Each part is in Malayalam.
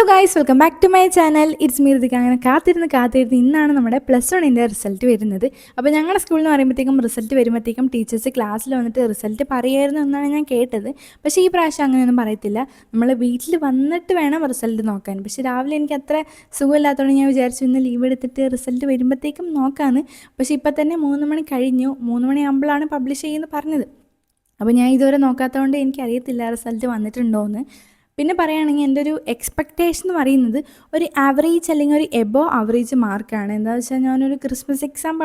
Guys, welcome back to my channel. It's me Ritika. അങ്ങനെ കാത്തിരുന്ന് ഇന്നാണ് നമ്മുടെ +1 റിസൾട്ട് വരുന്നത്. അപ്പോൾ ഞങ്ങളുടെ സ്കൂളിൽ നിന്ന് പറയുമ്പോഴത്തേക്കും റിസൾട്ട് വരുമ്പോഴത്തേക്കും ടീച്ചേഴ്സ് ക്ലാസ്സിൽ വന്നിട്ട് റിസൾട്ട് പറയുമായിരുന്നു എന്നാണ് ഞാൻ കേട്ടത്. പക്ഷേ ഈ പ്രാവശ്യം അങ്ങനെയൊന്നും പറയത്തില്ല. നമ്മൾ വീട്ടിൽ വന്നിട്ട് വേണം റിസൾട്ട് നോക്കാൻ. പക്ഷേ രാവിലെ എനിക്ക് അത്ര സുഖമില്ലാത്തതുകൊണ്ട് ഞാൻ വിചാരിച്ചു ഇന്ന് ലീവ് എടുത്തിട്ട് റിസൾട്ട് വരുമ്പോഴത്തേക്കും നോക്കാമെന്ന്. പക്ഷേ ഇപ്പം തന്നെ 3 മണി കഴിഞ്ഞു. 3 മണിയാകുമ്പോഴാണ് പബ്ലിഷ് ചെയ്യുമെന്ന് പറഞ്ഞത്. അപ്പോൾ ഞാൻ ഇതുവരെ നോക്കാത്തതുകൊണ്ട് എനിക്കറിയത്തില്ല റിസൾട്ട് വന്നിട്ടുണ്ടോ എന്ന്. പിന്നെ പറയുകയാണെങ്കിൽ എൻ്റെ ഒരു എക്സ്പെക്റ്റേഷൻ എന്ന് പറയുന്നത് ഒരു ആവറേജ് അല്ലെങ്കിൽ ഒരു എബോവ് ആവറേജ് മാർക്കാണ്. എന്താണെന്ന് വെച്ചാൽ ഞാനൊരു Christmas exam,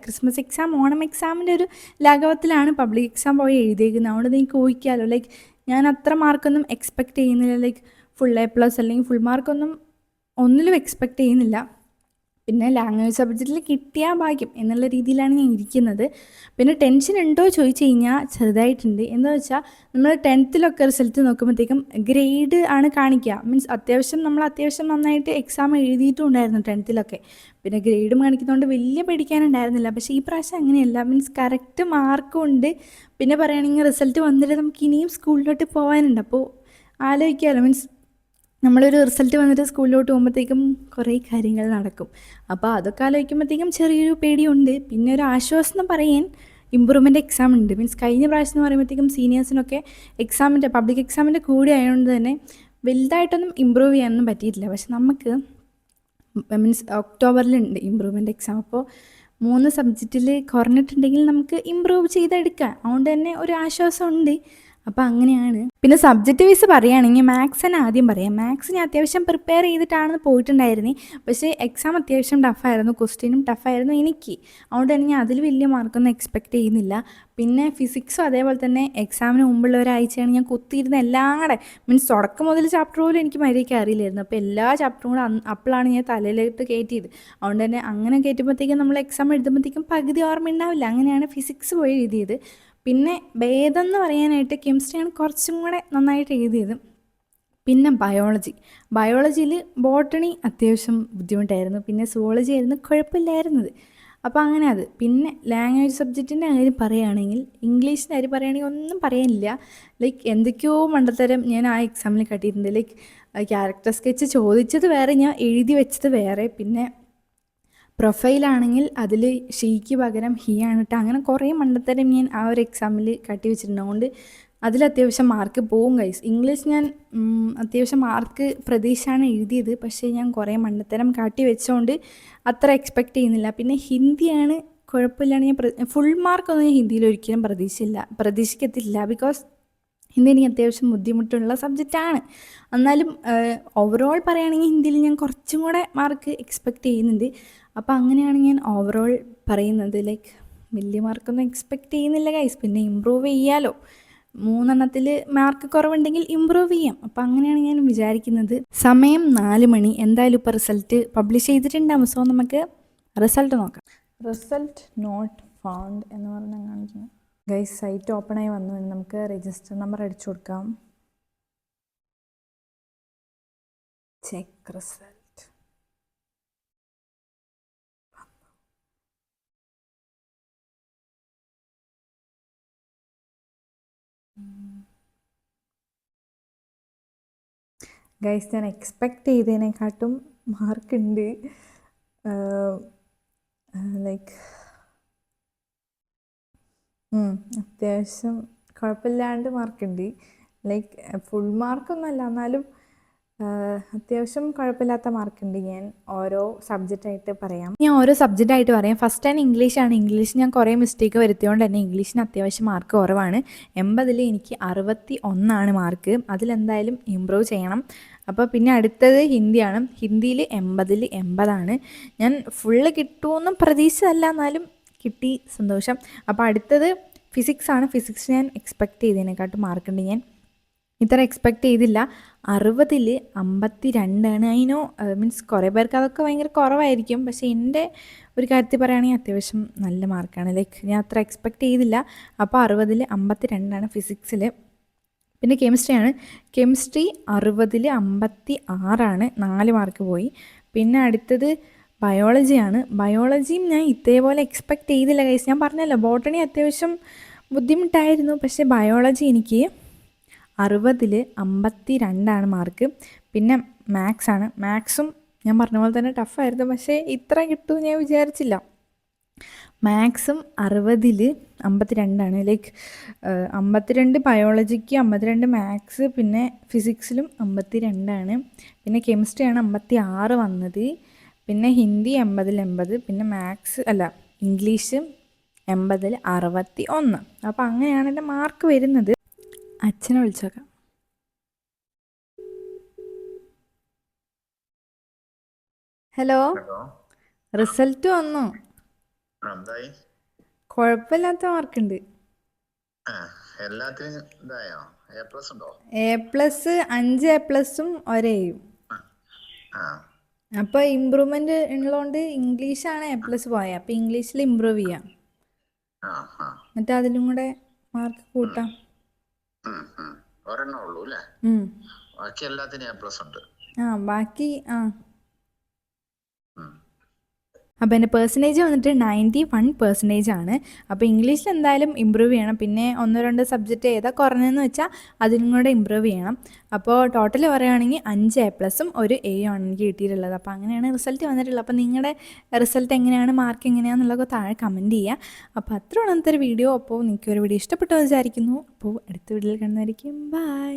Christmas exam, Onam എക്സാമിൻ്റെ ഒരു ലാഘവത്തിലാണ് പബ്ലിക് എക്സാം പോയി എഴുതിയേക്കുന്നത്. അതുകൊണ്ട് എനിക്ക് ഊഹിക്കാമല്ലോ, ലൈക്ക് ഞാൻ അത്ര മാർക്കൊന്നും എക്സ്പെക്റ്റ് ചെയ്യുന്നില്ല. ലൈക്ക് ഫുൾ A+ അല്ലെങ്കിൽ ഫുൾ മാർക്കൊന്നും ഒന്നിലും എക്സ്പെക്റ്റ് ചെയ്യുന്നില്ല. പിന്നെ ലാംഗ്വേജ് സബ്ജക്റ്റിൽ കിട്ടിയ ഭാഗ്യം എന്നുള്ള രീതിയിലാണ് ഞാൻ ഇരിക്കുന്നത്. പിന്നെ ടെൻഷൻ ഉണ്ടോ ചോദിച്ചു കഴിഞ്ഞാൽ ചെറുതായിട്ടുണ്ട്. എന്താ വെച്ചാൽ നമ്മൾ 10th റിസൾട്ട് നോക്കുമ്പോഴത്തേക്കും ഗ്രേഡ് ആണ് കാണിക്കുക. മീൻസ് നമ്മൾ അത്യാവശ്യം നന്നായിട്ട് എക്സാം എഴുതിയിട്ടുണ്ടായിരുന്നു 10th. പിന്നെ ഗ്രേഡും കാണിക്കുന്നതുകൊണ്ട് വലിയ പേടിക്കാനുണ്ടായിരുന്നില്ല. പക്ഷേ ഈ പ്രാവശ്യം അങ്ങനെയല്ല. മീൻസ് കറക്റ്റ് മാർക്കും ഉണ്ട്. പിന്നെ പറയുകയാണെങ്കിൽ റിസൾട്ട് വന്നിട്ട് നമുക്ക് ഇനിയും സ്കൂളിലോട്ട് പോകാനുണ്ട്. അപ്പോൾ ആലോചിക്കാമല്ലോ, മീൻസ് നമ്മളൊരു റിസൾട്ട് വന്നിട്ട് സ്കൂളിലോട്ട് പോകുമ്പോഴത്തേക്കും കുറേ കാര്യങ്ങൾ നടക്കും. അപ്പോൾ അതൊക്കെ ആലോചിക്കുമ്പോഴത്തേക്കും ചെറിയൊരു പേടിയുണ്ട്. പിന്നെ ഒരു ആശ്വാസം എന്ന് പറയാൻ ഇമ്പ്രൂവ്മെൻ്റ് എക്സാം ഉണ്ട്. മീൻസ് കഴിഞ്ഞ പ്രാവശ്യം എന്ന് പറയുമ്പോഴത്തേക്കും സീനിയേഴ്സിനൊക്കെ പബ്ലിക് എക്സാമിൻ്റെ കൂടെ ആയതുകൊണ്ട് തന്നെ വലുതായിട്ടൊന്നും ഇമ്പ്രൂവ് ചെയ്യാനൊന്നും പറ്റിയിട്ടില്ല. പക്ഷെ നമുക്ക് മീൻസ് ഒക്ടോബറിലുണ്ട് ഇമ്പ്രൂവ്മെൻ്റ് എക്സാം. അപ്പോൾ 3 സബ്ജക്റ്റിൽ കുറഞ്ഞിട്ടുണ്ടെങ്കിൽ നമുക്ക് ഇമ്പ്രൂവ് ചെയ്തെടുക്കാം. അതുകൊണ്ട് തന്നെ ഒരു ആശ്വാസം ഉണ്ട്. അപ്പോൾ അങ്ങനെയാണ്. പിന്നെ സബ്ജക്റ്റ് വൈസ് പറയുകയാണെങ്കിൽ മാത്സിന് ആദ്യം പറയാം. മാത്സ് ഞാൻ അത്യാവശ്യം പ്രിപ്പയർ ചെയ്തിട്ടാണ് പോയിട്ടുണ്ടായിരുന്നത്. പക്ഷേ എക്സാം അത്യാവശ്യം ടഫായിരുന്നു, ക്വസ്റ്റ്യനും ടഫായിരുന്നു എനിക്ക്. അതുകൊണ്ട് തന്നെ ഞാൻ അതിൽ വലിയ മാർക്കൊന്നും എക്സ്പെക്റ്റ് ചെയ്യുന്നില്ല. പിന്നെ ഫിസിക്സും അതേപോലെ തന്നെ എക്സാമിന് മുമ്പുള്ള ഒരാഴ്ചയാണ് ഞാൻ കുത്തിയിരുന്ന എല്ലാം കൂടെ, മീൻസ് തുടക്കം മുതൽ ചാപ്റ്റർ പോലും എനിക്ക് മര്യാദയ്ക്ക് അറിയില്ലായിരുന്നു. അപ്പോൾ എല്ലാ ചാപ്റ്ററും കൂടെ അപ്പോഴാണ് ഞാൻ തലയിലോട്ട് കയറ്റിയത്. അതുകൊണ്ട് തന്നെ അങ്ങനെ കയറ്റുമ്പോഴത്തേക്കും നമ്മൾ എക്സാം എഴുതുമ്പോഴത്തേക്കും പകുതി ഓർമ്മ ഉണ്ടാവില്ല. അങ്ങനെയാണ് ഫിസിക്സ് പോയി എഴുതിയത്. പിന്നെ ഭേദം എന്ന് പറയാനായിട്ട് കെമിസ്ട്രിയാണ് കുറച്ചും കൂടെ നന്നായിട്ട് എഴുതിയത്. പിന്നെ ബയോളജിയിൽ ബോട്ടണി അത്യാവശ്യം ബുദ്ധിമുട്ടായിരുന്നു. പിന്നെ സുവോളജി ആയിരുന്നു കുഴപ്പമില്ലായിരുന്നത്. അപ്പോൾ അങ്ങനെ അത്. പിന്നെ ലാംഗ്വേജ് സബ്ജക്റ്റിൻ്റെ കാര്യം പറയുകയാണെങ്കിൽ, ഇംഗ്ലീഷിൻ്റെ കാര്യം പറയുകയാണെങ്കിൽ ഒന്നും പറയാനില്ല. ലൈക്ക് എന്തൊക്കെയോ മണ്ടത്തരം ഞാൻ ആ എക്സാമിൽ കാട്ടിയിട്ടുണ്ട്. ലൈക്ക് ക്യാരക്ടർ സ്കെച്ച് ചോദിച്ചത് വേറെ, ഞാൻ എഴുതി വെച്ചത് വേറെ. പിന്നെ പ്രൊഫൈലാണെങ്കിൽ അതിൽ ഷീക്ക് പകരം ഹി ആണ് കേട്ടോ. അങ്ങനെ കുറേ മണ്ടത്തരം ഞാൻ ആ ഒരു എക്സാമിൽ കാട്ടി വെച്ചിട്ടുണ്ട്. അതുകൊണ്ട് അതിൽ അത്യാവശ്യം മാർക്ക് പോവും ഗൈസ്. ഇംഗ്ലീഷ് ഞാൻ അത്യാവശ്യം മാർക്ക് പ്രതീക്ഷയാണ് എഴുതിയത്. പക്ഷേ ഞാൻ കുറേ മണ്ടത്തരം കാട്ടി വെച്ചുകൊണ്ട് അത്ര എക്സ്പെക്റ്റ് ചെയ്യുന്നില്ല. പിന്നെ ഹിന്ദിയാണ് കുഴപ്പമില്ലാണ്. ഞാൻ ഫുൾ മാർക്കൊന്നും ഞാൻ ഹിന്ദിയിൽ ഒരിക്കലും പ്രതീക്ഷിക്കത്തില്ല. ബിക്കോസ് ഹിന്ദി എനിക്ക് അത്യാവശ്യം ബുദ്ധിമുട്ടുള്ള സബ്ജക്റ്റാണ്. എന്നാലും ഓവറോൾ പറയുകയാണെങ്കിൽ ഹിന്ദിയിൽ ഞാൻ കുറച്ചും കൂടെ മാർക്ക് എക്സ്പെക്റ്റ് ചെയ്യുന്നുണ്ട്. അപ്പോൾ അങ്ങനെയാണ് ഞാൻ ഓവറോൾ പറയുന്നത്. ലൈക്ക് വലിയ മാർക്കൊന്നും എക്സ്പെക്റ്റ് ചെയ്യുന്നില്ല ഗൈസ്. പിന്നെ ഇമ്പ്രൂവ് ചെയ്യാമല്ലോ. 3 മാർക്ക് കുറവുണ്ടെങ്കിൽ ഇമ്പ്രൂവ് ചെയ്യാം. അപ്പോൾ അങ്ങനെയാണ് ഞാൻ വിചാരിക്കുന്നത്. സമയം 4 മണി. എന്തായാലും ഇപ്പോൾ റിസൾട്ട് പബ്ലിഷ് ചെയ്തിട്ടുണ്ടാകും. സോ നമുക്ക് റിസൾട്ട് നോക്കാം. റിസൾട്ട് നോട്ട് ഫൗണ്ട് എന്ന് പറഞ്ഞാൽ കാണിക്കുന്നു ഗൈസ്. സൈറ്റ് ഓപ്പണായി വന്നു. നമുക്ക് രജിസ്റ്റർ നമ്പർ അടിച്ചു കൊടുക്കാം. Check result. ഗൈസ്, ഞാൻ എക്സ്പെക്റ്റ് ചെയ്തതിനെക്കാട്ടും മാർക്കുണ്ട്. ലൈക്ക് അത്യാവശ്യം കുഴപ്പമില്ലാണ്ട് മാർക്കുണ്ട്. ലൈക്ക് ഫുൾ മാർക്കൊന്നുമല്ല, എന്നാലും അത്യാവശ്യം കുഴപ്പമില്ലാത്ത മാർക്കുണ്ട്. ഞാൻ ഓരോ സബ്ജക്റ്റായിട്ട് പറയാം. ഫസ്റ്റ് തന്നെ ഇംഗ്ലീഷാണ്. ഇംഗ്ലീഷ് ഞാൻ കുറേ മിസ്റ്റേക്ക് വരുത്തിയതുകൊണ്ട് തന്നെ ഇംഗ്ലീഷിന് അത്യാവശ്യം മാർക്ക് കുറവാണ്. 80ൽ എനിക്ക് 61 മാർക്ക്. അതിലെന്തായാലും ഇമ്പ്രൂവ് ചെയ്യണം. അപ്പോൾ പിന്നെ അടുത്തത് ഹിന്ദിയാണ്. ഹിന്ദിയിൽ 80ൽ 80 ഞാൻ ഫുള്ള് കിട്ടുമെന്നും പ്രതീക്ഷിച്ചതല്ല, എന്നാലും കിട്ടി, സന്തോഷം. അപ്പോൾ അടുത്തത് ഫിസിക്സാണ്. ഫിസിക്സ് ഞാൻ എക്സ്പെക്റ്റ് ചെയ്തതിനെക്കാട്ടും മാർക്കുണ്ട്. ഞാൻ ഇത്ര എക്സ്പെക്റ്റ് ചെയ്തില്ല. 60ൽ 52. അതിനോ മീൻസ് കുറേ പേർക്ക് അതൊക്കെ ഭയങ്കര കുറവായിരിക്കും. പക്ഷേ എൻ്റെ ഒരു കാര്യത്തിൽ പറയുകയാണെങ്കിൽ അത്യാവശ്യം നല്ല മാർക്കാണ്. ലൈക്ക് ഞാൻ അത്ര എക്സ്പെക്റ്റ് ചെയ്തില്ല. അപ്പോൾ 60ൽ 52 ഫിസിക്സിൽ. പിന്നെ കെമിസ്ട്രി 60ൽ 56. 4 മാർക്ക് പോയി. പിന്നെ അടുത്തത് ബയോളജിയും ഞാൻ ഇതേപോലെ എക്സ്പെക്റ്റ് ചെയ്തില്ല ഗൈസ്. ഞാൻ പറഞ്ഞല്ലോ, ബോട്ടണി അത്യാവശ്യം ബുദ്ധിമുട്ടായിരുന്നു. പക്ഷേ ബയോളജി എനിക്ക് 60ൽ 52 മാർക്ക്. പിന്നെ മാത്സാണ്. മാത്സും ഞാൻ പറഞ്ഞ പോലെ തന്നെ ടഫായിരുന്നു, പക്ഷേ ഇത്ര കിട്ടുമെന്ന് ഞാൻ വിചാരിച്ചില്ല. മാത്സും 60ൽ 52 ലൈക്ക് 52 ബയോളജിക്ക്, 52 മാത്സ്, പിന്നെ ഫിസിക്സിലും 52. പിന്നെ കെമിസ്ട്രിയാണ് 56 വന്നത്. പിന്നെ ഹിന്ദി 80ൽ 80, പിന്നെ മാത്സ് അല്ല ഇംഗ്ലീഷ് 80ൽ 61. അപ്പോൾ അങ്ങനെയാണ് എൻ്റെ മാർക്ക് വരുന്നത്. അച്ഛനെ വിളിച്ചേക്കാം. ഹലോ, റിസൾട്ട് വന്നു. കുഴപ്പമില്ലാത്ത മാർക്കുണ്ട്. A+, 5 A+ഉം ഒരേയും. അപ്പോൾ ഇമ്പ്രൂവ്മെന്റ് ഉള്ളതുകൊണ്ട് ഇംഗ്ലീഷാണ് A+ പോയത്. അപ്പോൾ ഇംഗ്ലീഷിൽ ഇമ്പ്രൂവ് ചെയ്യാം, എന്നിട്ട് അതിലും കൂടെ മാർക്ക് കൂട്ടാം. ബാക്കി അപ്പോൾ എൻ്റെ പെർസെൻറ്റേജ് വന്നിട്ട് 91% ആണ്. അപ്പോൾ ഇംഗ്ലീഷിൽ എന്തായാലും ഇമ്പ്രൂവ് ചെയ്യണം. പിന്നെ 1-2 സബ്ജക്റ്റ് ഏതാ കുറഞ്ഞതെന്ന് വെച്ചാൽ അതിനും കൂടെ ഇമ്പ്രൂവ് ചെയ്യണം. അപ്പോൾ ടോട്ടൽ പറയുകയാണെങ്കിൽ 5 A+ഉം 1 A ആണ് എനിക്ക് കിട്ടിയിട്ടുള്ളത്. അപ്പോൾ അങ്ങനെയാണ് റിസൾട്ട് വന്നിട്ടുള്ളത്. അപ്പോൾ നിങ്ങളുടെ റിസൾട്ട് എങ്ങനെയാണ്, മാർക്ക് എങ്ങനെയാണെന്നുള്ളതൊക്കെ താഴെ കമൻറ്റ് ചെയ്യുക. അപ്പോൾ അത്ര ഉള്ളത്തെ ഒരു വീഡിയോ. അപ്പോൾ നിങ്ങൾക്ക് ഒരു വീഡിയോ ഇഷ്ടപ്പെട്ടു വിചാരിക്കുന്നു. അപ്പോൾ അടുത്ത വീഡിയോയിൽ കാണുന്നതായിരിക്കും. ബൈ.